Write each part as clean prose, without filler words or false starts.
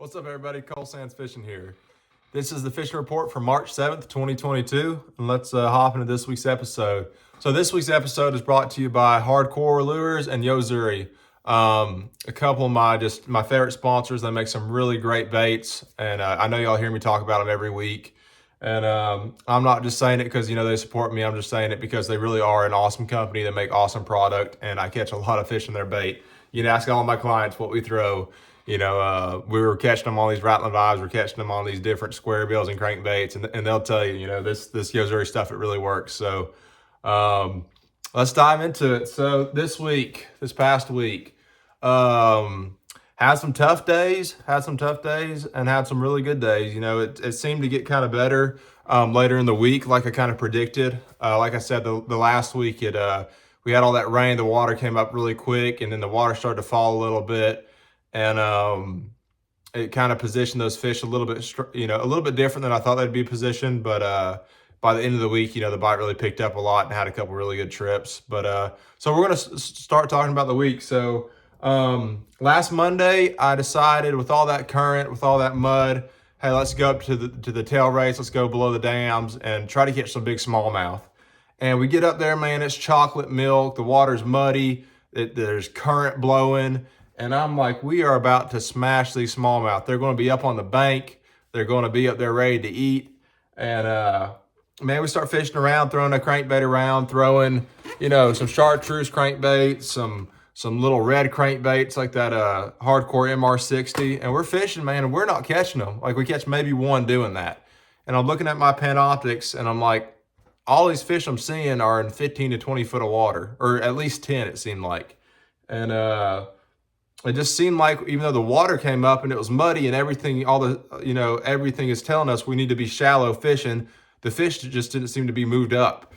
What's up, everybody? Cole Sands Fishing here. This is the fishing report for March 7th, 2022, and let's hop into this week's episode. So this week's episode is brought to you by Hardcore Lures and Yozuri. A couple of my favorite sponsors. They make some really great baits, and I know y'all hear me talk about them every week. And I'm not just saying it because they support me. I'm just saying it because they really are an awesome company. They make awesome product, and I catch a lot of fish in their bait. You can ask all my clients what we throw. We were catching them on these rattling vibes. We're catching them on these different square bills and crankbaits, and they'll tell you, this Yozuri stuff, it really works. So let's dive into it. So this past week, had some tough days, and had some really good days. It seemed to get kind of better later in the week, like I kind of predicted. Like I said, the last week, we had all that rain. The water came up really quick, and then the water started to fall a little bit. And it kind of positioned those fish a little bit different than I thought they'd be positioned. But by the end of the week, the bite really picked up a lot and had a couple really good trips. But so we're going to start talking about the week. So last Monday, I decided with all that current, with all that mud, hey, let's go up to the tail race. Let's go below the dams and try to catch some big smallmouth. And we get up there, man, it's chocolate milk. The water's muddy. There's current blowing. And I'm like, we are about to smash these smallmouth. They're going to be up on the bank. They're going to be up there ready to eat. And man, we start fishing around, throwing a crankbait around, throwing, some chartreuse crankbaits, some little red crankbaits like that Hardcore MR60. And we're fishing, man, and we're not catching them. Like, we catch maybe one doing that. And I'm looking at my Panoptics, and I'm like, all these fish I'm seeing are in 15 to 20 foot of water, or at least 10, it seemed like. And it just seemed like, even though the water came up and it was muddy and everything, everything is telling us we need to be shallow fishing, the fish just didn't seem to be moved up.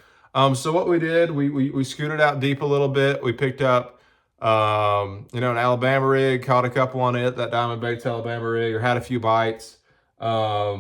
So what we did, we scooted out deep a little bit. We picked up, an Alabama rig, caught a couple on it, that Diamond Baits Alabama rig, or had a few bites. But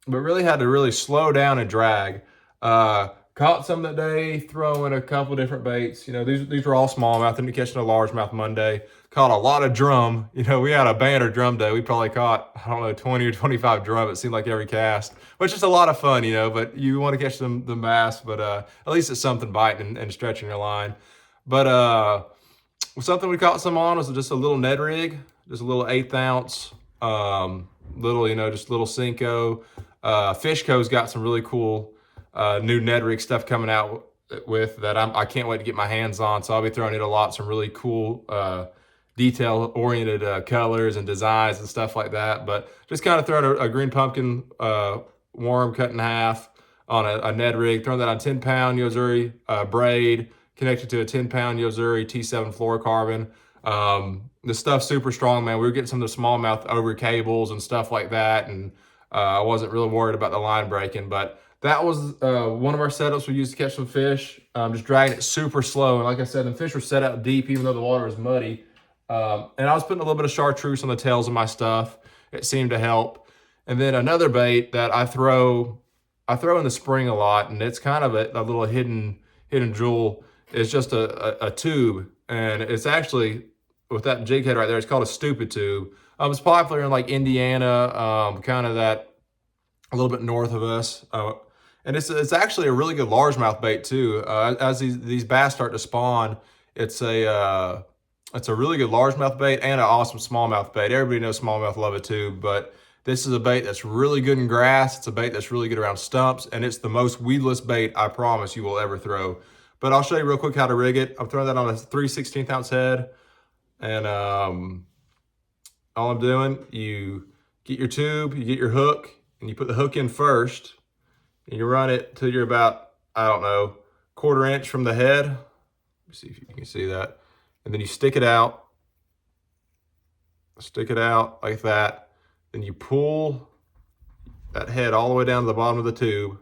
really had to slow down and drag. Caught some that day, throwing a couple different baits. These were all smallmouth, and catching a largemouth Monday. Caught a lot of drum. We had a banner drum day. We probably caught, 20 or 25 drum. It seemed like every cast, which is a lot of fun, but you want to catch the bass, but at least it's something biting and stretching your line. But something we caught some on was just a little Ned rig, just a little 1/8 ounce, just little Cinco. Fishco's got some really cool new Ned rig stuff coming out with that I can't wait to get my hands on. So I'll be throwing it a lot. Some really cool detail-oriented colors and designs and stuff like that. But just kind of throwing a green pumpkin worm cut in half on a Ned rig, throwing that on 10-pound Yozuri braid, connected to a 10-pound Yozuri T7 fluorocarbon. The stuff's super strong, man. We were getting some of the smallmouth over cables and stuff like that, and I wasn't really worried about the line breaking, but that was one of our setups we used to catch some fish, just dragging it super slow. And like I said, the fish were set out deep, even though the water was muddy. And I was putting a little bit of chartreuse on the tails of my stuff. It seemed to help. And then another bait that I throw in the spring a lot, and it's kind of a little hidden jewel, is just a tube. And it's actually, with that jig head right there, it's called a stupid tube. It's popular in like Indiana, kind of that a little bit north of us. And it's actually a really good largemouth bait too. As these bass start to spawn, it's a really good largemouth bait and an awesome smallmouth bait. Everybody knows smallmouth love it too, but this is a bait that's really good in grass. It's a bait that's really good around stumps, and it's the most weedless bait I promise you will ever throw. But I'll show you real quick how to rig it. I'm throwing that on a 3/16 ounce head, and all I'm doing, you get your tube, you get your hook, and you put the hook in first, and you run it till you're about, 1/4 inch from the head. Let me see if you can see that. And then you stick it out like that. Then you pull that head all the way down to the bottom of the tube.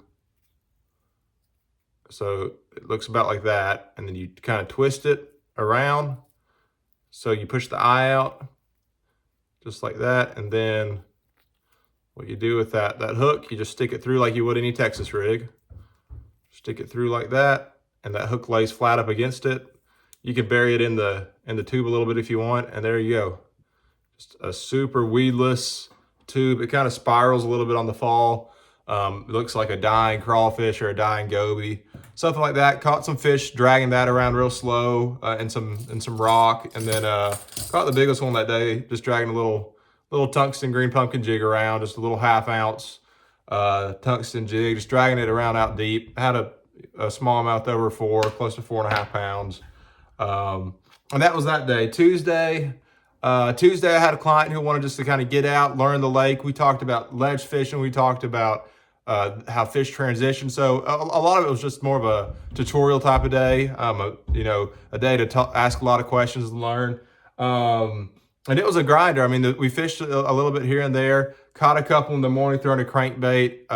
So it looks about like that. And then you kind of twist it around. So you push the eye out just like that. And then what you do with that hook, you just stick it through like you would any Texas rig. Stick it through like that, and that hook lays flat up against it. You can bury it in the tube a little bit if you want, and there you go. Just a super weedless tube. It kind of spirals a little bit on the fall. It looks like a dying crawfish or a dying goby, something like that. Caught some fish, dragging that around real slow in some rock, and then caught the biggest one that day, just dragging a little tungsten green pumpkin jig around, just a little 1/2 ounce tungsten jig, just dragging it around out deep. Had a smallmouth over close to 4.5 pounds, and that was that day. Tuesday, I had a client who wanted just to kind of get out, learn the lake. We talked about ledge fishing. We talked about how fish transition. So a lot of it was just more of a tutorial type of day, a day to ask a lot of questions and learn. And it was a grinder. I mean, we fished a little bit here and there, caught a couple in the morning throwing a crankbait.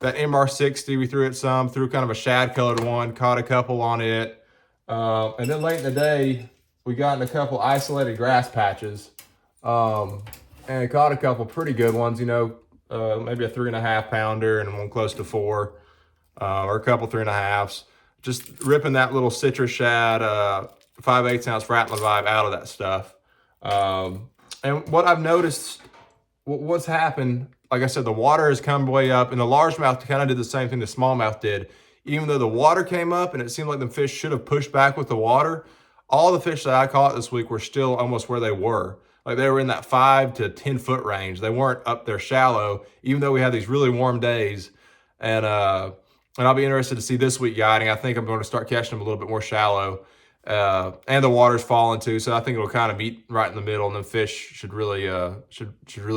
That MR60, we threw kind of a shad colored one, caught a couple on it. And then late in the day, we got in a couple isolated grass patches, and caught a couple pretty good ones, maybe a 3.5 pounder and one close to 4, or a couple 3.5s. Just ripping that little citrus shad, 5/8 ounce rattling vibe out of that stuff. And what I've noticed, what's happened, like I said, the water has come way up, and the largemouth kind of did the same thing the smallmouth did. Even though the water came up and it seemed like the fish should have pushed back with the water, all the fish that I caught this week were still almost where they were. Like they were in that 5 to 10 foot range. They weren't up there shallow, even though we had these really warm days. And I'll be interested to see this week guiding. I think I'm going to start catching them a little bit more shallow. And the water's falling too, so I think it'll kind of meet right in the middle, and the fish should really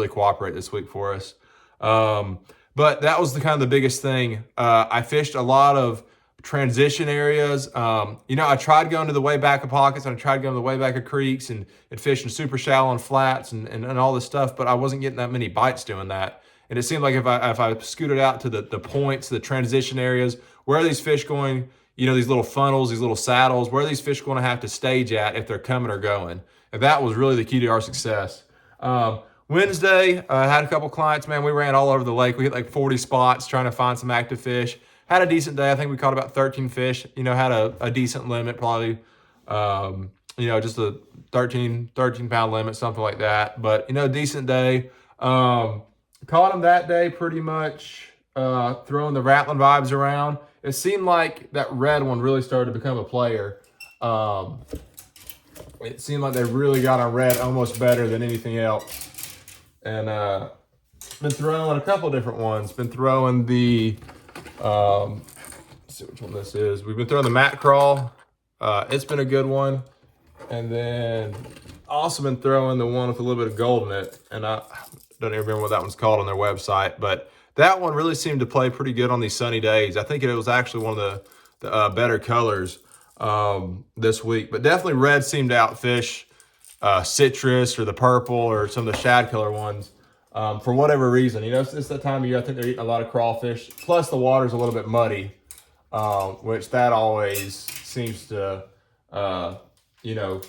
cooperate this week for us. But that was the biggest thing. I fished a lot of transition areas. I tried going to the way back of pockets, and I tried going to the way back of creeks and fishing super shallow and flats and all this stuff, but I wasn't getting that many bites doing that. And it seemed like if I scooted out to the points, the transition areas, where are these fish going? These little funnels, these little saddles, where are these fish going to have to stage at if they're coming or going? And that was really the key to our success. Wednesday, I had a couple clients, man. We ran all over the lake. We hit like 40 spots trying to find some active fish. Had a decent day. I think we caught about 13 fish. Had a decent limit, probably, just a 13 pound limit, something like that. But, decent day. Caught them that day pretty much throwing the rattling vibes around. It seemed like that red one really started to become a player. It seemed like they really got on red almost better than anything else. And been throwing a couple of different ones. Been throwing the, let's see which one this is. We've been throwing the mat crawl. It's been a good one. And then also been throwing the one with a little bit of gold in it. And I don't even remember what that one's called on their website, but that one really seemed to play pretty good on these sunny days. I think it was actually one of the better colors this week. But definitely red seemed to outfish citrus or the purple or some of the shad color ones for whatever reason. It's that time of year. I think they're eating a lot of crawfish. Plus the water's a little bit muddy, which that always seems to,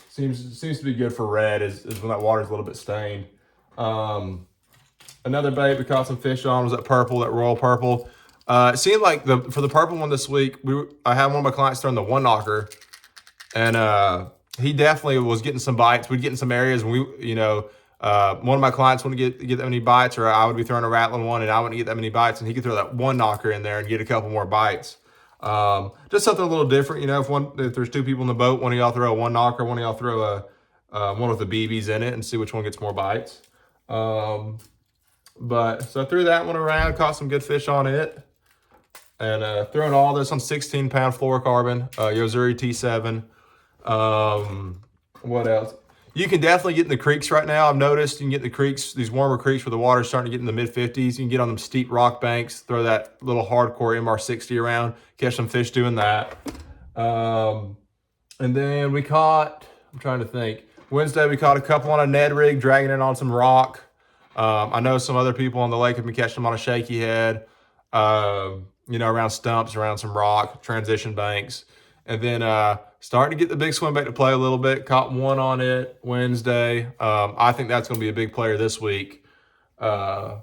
seems to be good for red is when that water's a little bit stained. Another bait we caught some fish on was that royal purple. It seemed like for the purple one this week, I had one of my clients throwing the one knocker, and he definitely was getting some bites. We'd get in some areas, and one of my clients wouldn't get that many bites, or I would be throwing a rattling one, and I wouldn't get that many bites, and he could throw that one knocker in there and get a couple more bites. Just something a little different, if there's 2 people in the boat, one of y'all throw a one knocker, one of y'all throw one with the BBs in it, and see which one gets more bites. But so I threw that one around, caught some good fish on it, and throwing all this on 16 pound fluorocarbon, Yozuri T7. What else? You can definitely get in the creeks right now. I've noticed you can get in the creeks, these warmer creeks where the water's starting to get in the mid-50s. You can get on them steep rock banks, throw that little hardcore MR60 around, catch some fish doing that. And then we caught, I'm trying to think, Wednesday we caught a couple on a Ned rig, dragging it on some rock. I know some other people on the lake have been catching them on a shaky head, around stumps, around some rock, transition banks. And then starting to get the big swim bait to play a little bit. Caught one on it Wednesday. I think that's going to be a big player this week. That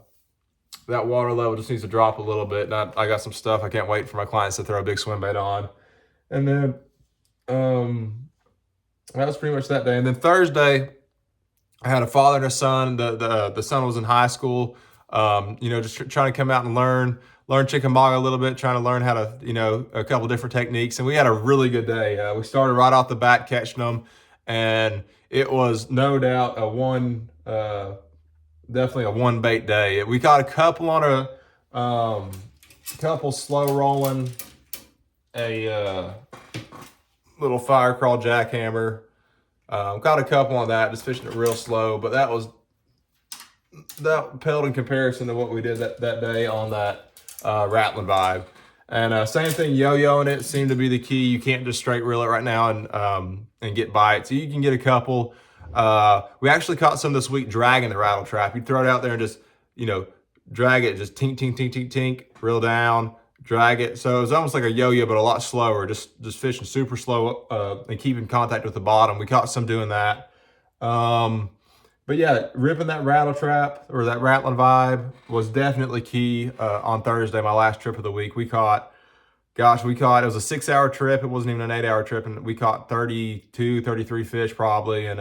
water level just needs to drop a little bit. And I got some stuff I can't wait for my clients to throw a big swim bait on. And then that was pretty much that day. And then Thursday, I had a father and a son. The son was in high school. Just trying to come out and learn Chickamauga a little bit, trying to learn how to, a couple different techniques. And we had a really good day. We started right off the bat catching them, and it was no doubt definitely a one bait day. We caught a couple on couple slow rolling, a little fire crawl jackhammer. Got a couple on that, just fishing it real slow, but that paled in comparison to what we did that day on that rattling vibe. And same thing, yo-yoing it seemed to be the key. You can't just straight reel it right now and get bites. So you can get a couple. We actually caught some this week dragging the rattle trap. You throw it out there and just, drag it, just tink, tink, tink, tink, tink, reel down, drag it. So it was almost like a yo-yo, but a lot slower, just fishing super slow and keeping contact with the bottom. We caught some doing that. But yeah, ripping that rattle trap or that rattling vibe was definitely key on Thursday, my last trip of the week. It was a 6-hour trip. It wasn't even an 8-hour trip. And we caught 32, 33 fish probably. And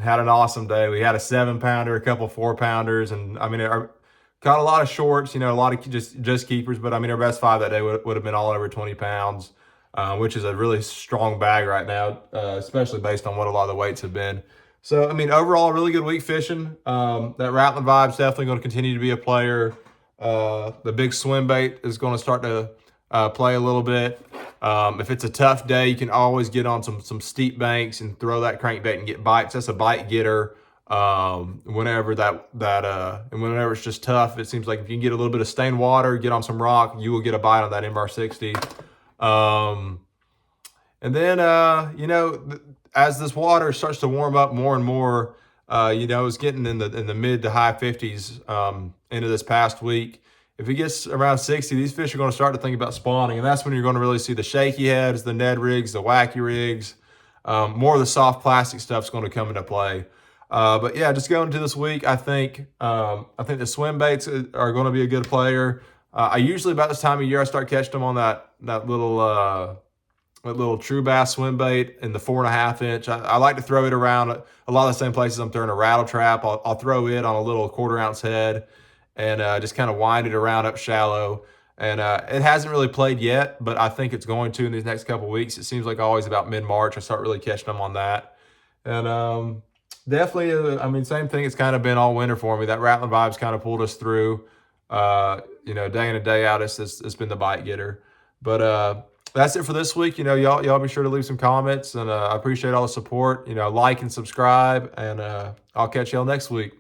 had an awesome day. We had a 7-pounder, a couple 4-pounders. And I mean, caught a lot of shorts, a lot of just keepers. But I mean, our best 5 that day would have been all over 20 pounds, which is a really strong bag right now, especially based on what a lot of the weights have been. So, I mean, overall, a really good week fishing. That rattling vibe's definitely going to continue to be a player. The big swim bait is going to start to play a little bit. If it's a tough day, you can always get on some steep banks and throw that crankbait and get bites. That's a bite getter. Whenever whenever it's just tough, it seems like if you can get a little bit of stained water, get on some rock, you will get a bite on that Invar 60. And then, as this water starts to warm up more and more, it's getting in the mid to high 50s into this past week. If it gets around 60, these fish are going to start to think about spawning, and that's when you're going to really see the shaky heads, the Ned rigs, the wacky rigs. More of the soft plastic stuff's going to come into play. But yeah, just going into this week, I think the swim baits are going to be a good player. I usually about this time of year I start catching them on that little true bass swim bait in the 4.5 inch. I like to throw it around a lot of the same places I'm throwing a rattle trap. I'll throw it on a little 1/4 ounce head and just kind of wind it around up shallow. And it hasn't really played yet, but I think it's going to in these next couple of weeks. It seems like always about mid-March I start really catching them on that. And definitely, same thing. It's kind of been all winter for me. That rattling vibe's kind of pulled us through. Day in and day out, it's been the bite getter. But that's it for this week. Y'all be sure to leave some comments, and I appreciate all the support. Like and subscribe, and I'll catch y'all next week.